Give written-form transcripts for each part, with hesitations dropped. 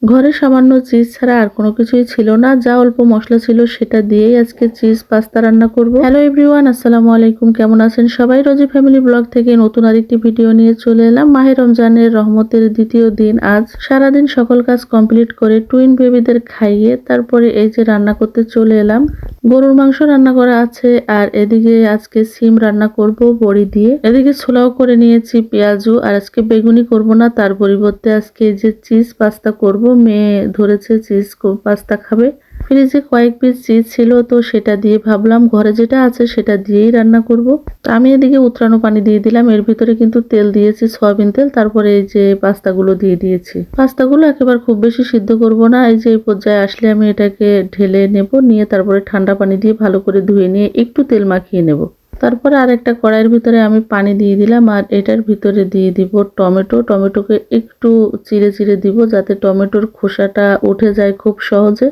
ঘরে সামান্য চিজ ছাড়া আর কোনো কিছুই ছিল না, যা অল্প মশলা ছিল সেটা দিয়েই আজকে চিজ পাস্তা রান্না করব। হ্যালো এভরিওয়ান, আসসালামু আলাইকুম। কেমন আছেন সবাই? রোজি ফ্যামিলি ব্লগ থেকে নতুন আরেকটি ভিডিও নিয়ে চলে এলাম। মাহে রমজানের রহমতের দ্বিতীয় দিন আজ। সারাদিন সকল কাজ কমপ্লিট করে টুইন বেবিদের খাইয়ে তারপরে এই যে রান্না করতে চলে এলাম। গরুর মাংস রান্না করা আছে, আর এদিকে আজকে সিম রান্না করব বড়ি দিয়ে। এদিকে ছোলাও করে নিয়েছি পেঁয়াজু, আর আজকে বেগুনি করব না, তার পরিবর্তে আজকে যে চিজ পাস্তা করব। মেয়ে ধরেছে চিজ পাস্তা খাবে। ফ্রিজে কয়েক পিস চিজ ছিল, তো সেটা দিয়ে ভাবলাম ঘরে যেটা আছে সেটা দিয়েই রান্না করব। তো আমি এদিকে উতরানো পানি দিয়ে দিলাম, এর ভিতরে কিন্তু তেল দিয়েছি, সয়াবিন তেল। তারপরে এই যে পাস্তাগুলো দিয়ে দিয়েছি। পাস্তাগুলো একেবারে খুব বেশি সিদ্ধ করব না, এই যে এই পর্যায়ে আসলে আমি এটাকে ঢেলে নেব, নিয়ে তারপরে ঠান্ডা পানি দিয়ে ভালো করে ধুয়ে নিয়ে একটু তেল মাখিয়ে নেব। তারপরে আরেকটা কড়াইয়ের ভিতরে আমি পানি দিয়ে দিলাম, আর এটার ভিতরে দিয়ে দিব টমেটো। টমেটোকে একটু চিড়ে চিড়ে দিব, যাতে টমেটোর খোসাটা উঠে যায় খুব সহজে।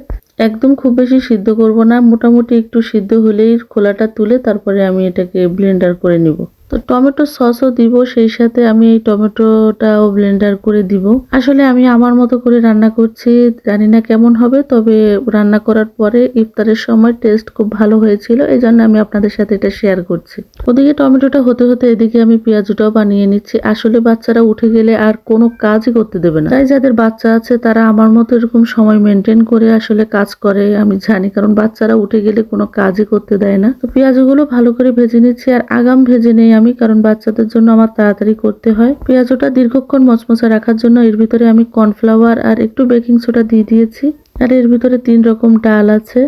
একদম খুব বেশি সিদ্ধ করব না, মোটামুটি একটু সিদ্ধ হলেই খোলাটা তুলে তারপরে আমি এটাকে ব্লেন্ডার করে নিব। তো টমেটো সসও দিব, সেই সাথে আমি এই টমেটোটাও ব্লেন্ডার করে দিব। আসলে আমি আমার মতো করে রান্না করছি, জানি না কেমন হবে, তবে রান্না করার পরে ইফতারের সময় টেস্ট খুব ভালো হয়েছিল, এই জন্য আমি আপনাদের সাথে এটা শেয়ার করছি। ওদিকে টমেটোটা হতে হতে এদিকে আমি পেঁয়াজটাও বানিয়ে নিচ্ছি। আসলে বাচ্চারা উঠে গেলে আর কোনো কাজই করতে দেবে না, তাই যাদের বাচ্চা আছে তারা আমার মতো এরকম সময় মেনটেন করে আসলে কাজ করে, আমি জানি, কারণ বাচ্চারা উঠে গেলে কোনো কাজই করতে দেয় না। তো পেঁয়াজগুলো ভালো করে ভেজে নিচ্ছি, আর আগাম ভেজে নেই আমি, কারণ বাচ্চাদের জন্য আমার তাড়াতাড়ি করতে হয়। পেঁয়াজটা দীর্ঘক্ষণ মচমচা রাখার জন্য এর ভিতরে আমি কর্নফ্লাওয়ার আর একটু বেকিং সোডা দিয়ে দিয়েছি। আর এর ভিতরে 3 রকম ডাল আছে।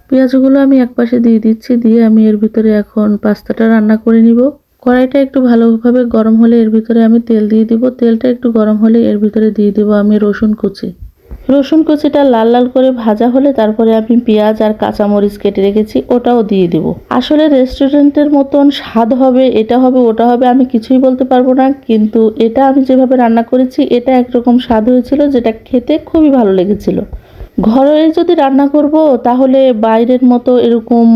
পেঁয়াজগুলো আমি একপাশে দিয়ে দিচ্ছি, দিয়ে আমি এর ভিতরে এখন পাস্তাটা রান্না করে নিব। কড়াইটা একটু ভালোভাবে গরম হলে এর ভিতরে আমি তেল দিয়ে দিব। তেলটা একটু গরম হলে এর ভিতরে দিয়ে দিব আমি রসুন কুচি। রসুন কুচিটা লাল লাল করে ভাজা হলে তারপরে আমি পেঁয়াজ আর কাঁচামরিচ কেটে রেখেছি ওটাও দিয়ে দিব। আসলে রেস্টুরেন্টের মতন স্বাদ হবে, এটা হবে, ওটা হবে, আমি কিছুই বলতে পারবো না, কিন্তু এটা আমি যেভাবে রান্না করেছি এটা একরকম স্বাদ হয়েছিল, যেটা খেতে খুবই ভালো লেগেছিল। ঘরে যদি রান্না করব তাহলে বাইরের মতো এরকম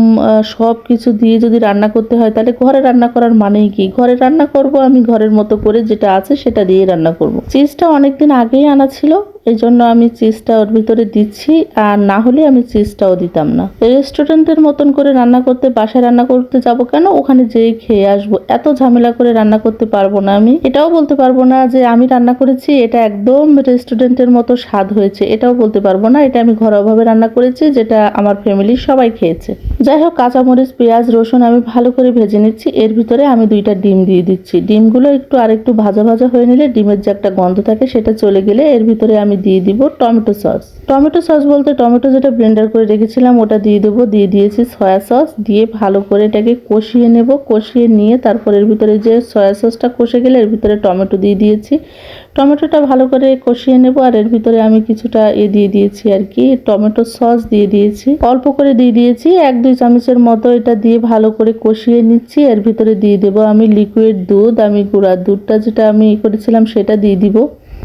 সব কিছু দিয়ে যদি রান্না করতে হয়, তাহলে ঘরে রান্না করার মানেই কি? ঘরে রান্না করব আমি ঘরের মতো করে, যেটা আছে সেটা দিয়ে রান্না করব। চিজটা অনেকদিন আগেই আনা ছিল, এই জন্য আমি চিজটা ওর ভিতরে দিচ্ছি, আর না হলে আমি চিজটাও দিতাম না। রেস্টুরেন্টের মতন করে রান্না করতে বাসায় রান্না করতে যাব কেন? ওখানে যেই খেয়ে আসবো, এত ঝামেলা করে রান্না করতে পারবো না। আমি এটাও বলতে পারবো না যে আমি রান্না করেছি এটা একদম রেস্টুরেন্টের মতো স্বাদ হয়েছে, এটাও বলতে পারবো না। এটা আমি ঘরোয়াভাবে রান্না করেছি, যেটা আমার ফ্যামিলির সবাই খেয়েছে। যাই হোক, কাঁচামরিচ, পেঁয়াজ, রসুন আমি ভালো করে ভেজে নিচ্ছি। এর ভিতরে আমি 2টা ডিম দিয়ে দিচ্ছি। ডিমগুলো একটু আরেকটু ভাজা ভাজা হয়ে নিলে, ডিমের যে একটা গন্ধ থাকে সেটা চলে গেলে এর ভিতরে আমি দিয়ে দিব টমেটো সস। টমেটো সস বলতে টমেটো যেটা ব্লেন্ডার করে রেখেছিলাম ওটা দিয়ে দেবো। দিয়ে দিয়েছি সয়া সস, দিয়ে ভালো করে এটাকে কষিয়ে নেব। কষিয়ে নিয়ে তারপর এর ভিতরে যে সয়া সসটা কষে গেলে এর ভিতরে টমেটো দিয়ে দিয়েছি। টমেটোটা ভালো করে কষিয়ে নেব, আর এর ভিতরে আমি কিছুটা দিয়ে দিয়েছি আর কি টমেটো সস দিয়ে দিয়েছি, অল্প করে দিয়ে দিয়েছি 1-2 চামচের মতো। এটা দিয়ে ভালো করে কষিয়ে নিচ্ছি। এর ভিতরে দিয়ে দেব আমি লিকুইড দুধ, আমি গুঁড়ার দুধটা যেটা আমি করেছিলাম সেটা দিয়ে দিব।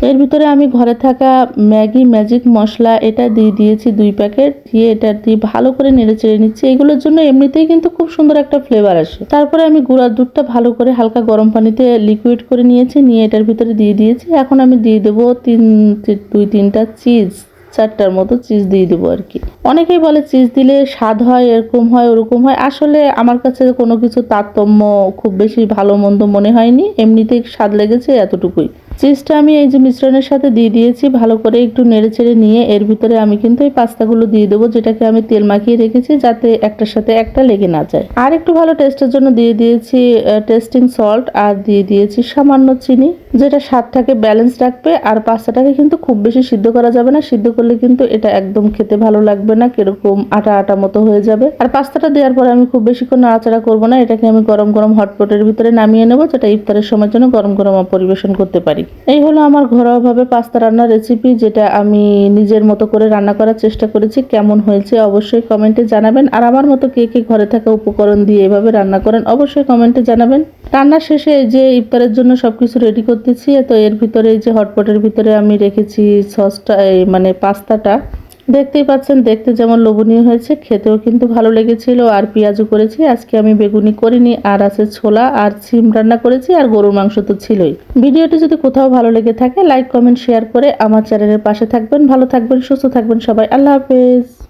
এর ভিতরে আমি ঘরে থাকা ম্যাগি ম্যাজিক মশলা এটা দিয়ে দিয়েছি 2 প্যাকেট, দিয়ে এটা দিয়ে ভালো করে নেড়ে চেড়ে নিচ্ছি। এগুলোর জন্য এমনিতেই কিন্তু খুব সুন্দর একটা ফ্লেভার আসে। তারপরে আমি গুঁড়ার দুধটা ভালো করে হালকা গরম পানিতে লিকুইড করে নিয়েছি, নিয়ে এটার ভিতরে দিয়ে দিয়েছি। এখন আমি দিয়ে দেবো 2-3টা চিজ, 4টার মতো চিজ দিয়ে দেবো আর কি। অনেকেই বলে চিজ দিলে স্বাদ হয়, এরকম হয়, ওরকম হয়। আসলে আমার কাছে কোনো কিছু তারতম্য খুব বেশি ভালো মন্দ মনে হয়নি, এমনিতেই স্বাদ লেগেছে, এতটুকুই। চিজটা আমি এই যে মিশ্রণের সাথে দিয়ে দিয়েছি, ভালো করে একটু নেড়ে চেড়ে নিয়ে এর ভিতরে আমি কিন্তু এই পাস্তাগুলো দিয়ে দেবো, যেটাকে আমি তেল মাখিয়ে রেখেছি, যাতে একটার সাথে একটা লেগে না যায়। আর একটু ভালো টেস্টের জন্য দিয়ে দিয়েছি টেস্টিং সল্ট, আর দিয়ে দিয়েছি সামান্য চিনি, যেটা স্বাদটাকে ব্যালেন্স রাখবে। আর পাস্তাটাকে কিন্তু খুব বেশি সিদ্ধ করা যাবে না, সিদ্ধ করলে কিন্তু এটা একদম খেতে ভালো লাগবে না, কিরকম আটা আটা মতো হয়ে যাবে। আর পাস্তাটা দেওয়ার পরে আমি খুব বেশিক্ষণ নাড়াচাড়া করবো না, এটাকে আমি গরম গরম হটপটের ভিতরে নামিয়ে নেবো, যেটা ইফতারের সময়ের জন্য গরম গরম পরিবেশন করতে পারি। এই হলো আমার ঘরোয়াভাবে পাস্তা রান্নার রেসিপি, যেটা আমি নিজের মতো করে রান্না করার চেষ্টা করেছি। কেমন হয়েছে অবশ্যই কমেন্টে জানাবেন, আর আমার মতো কে কে ঘরে থাকা উপকরণ দিয়ে এভাবে রান্না করেন অবশ্যই কমেন্টে জানাবেন। রান্নার শেষে এই যে ইফতারের জন্য সবকিছু রেডি করতেছি, তো এর ভিতরে এই যে হটপটের ভিতরে আমি রেখেছি সসটা, মানে পাস্তাটা, দেখতেই পাচ্ছেন দেখতে যেমন লোভনীয় হয়েছে, খেতেও কিন্তু ভালো লেগেছিল। আর পেঁয়াজও করেছি, আজকে আমি বেগুনি করিনি। আর আছে ছোলা আর সিম রান্না করেছি, আর গরুর মাংস তো ছিলই। ভিডিওটি যদি কোথাও ভালো লেগে থাকে লাইক কমেন্ট শেয়ার করে আমার চ্যানেলের পাশে থাকবেন। ভালো থাকবেন, সুস্থ থাকবেন সবাই। আল্লাহ হাফেজ।